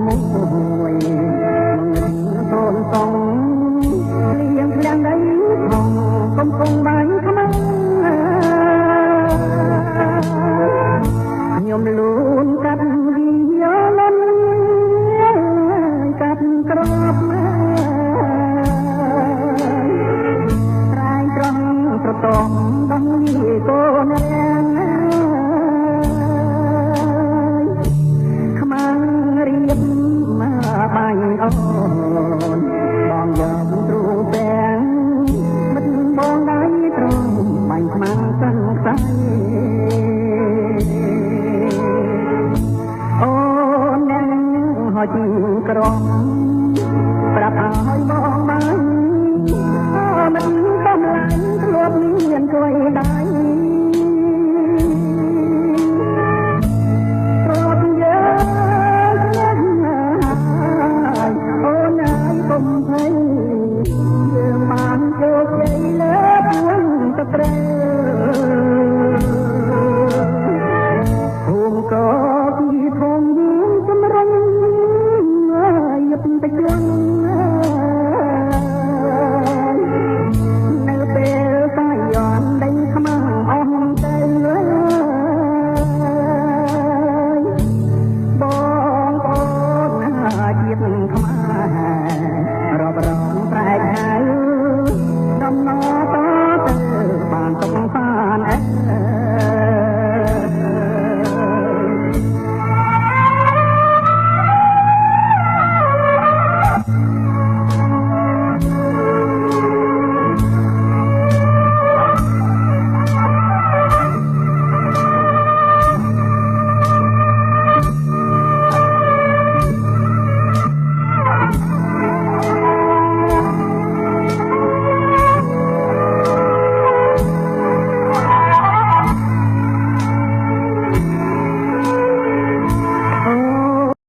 មួយសូនសងលៀងក្លាំងដីផងកំពុងបានខ្មៅខ្ញុំលូនកាត់វិយោលនកាត់ក្របត្រែងត្រង់ប្រតងដងវីកូនរាំងខ្មាំងរៀបមកបាញ់អូនបងយកទ្រូពេងមិនបងដៃត្រង់បាញ់ខ្មាំងសិនខ្សែអូននឹងហត់ក្រំប្រាប់ឲ្យបងបានមិនកំឡាញ់ធ្លាប់មានជួយដែរ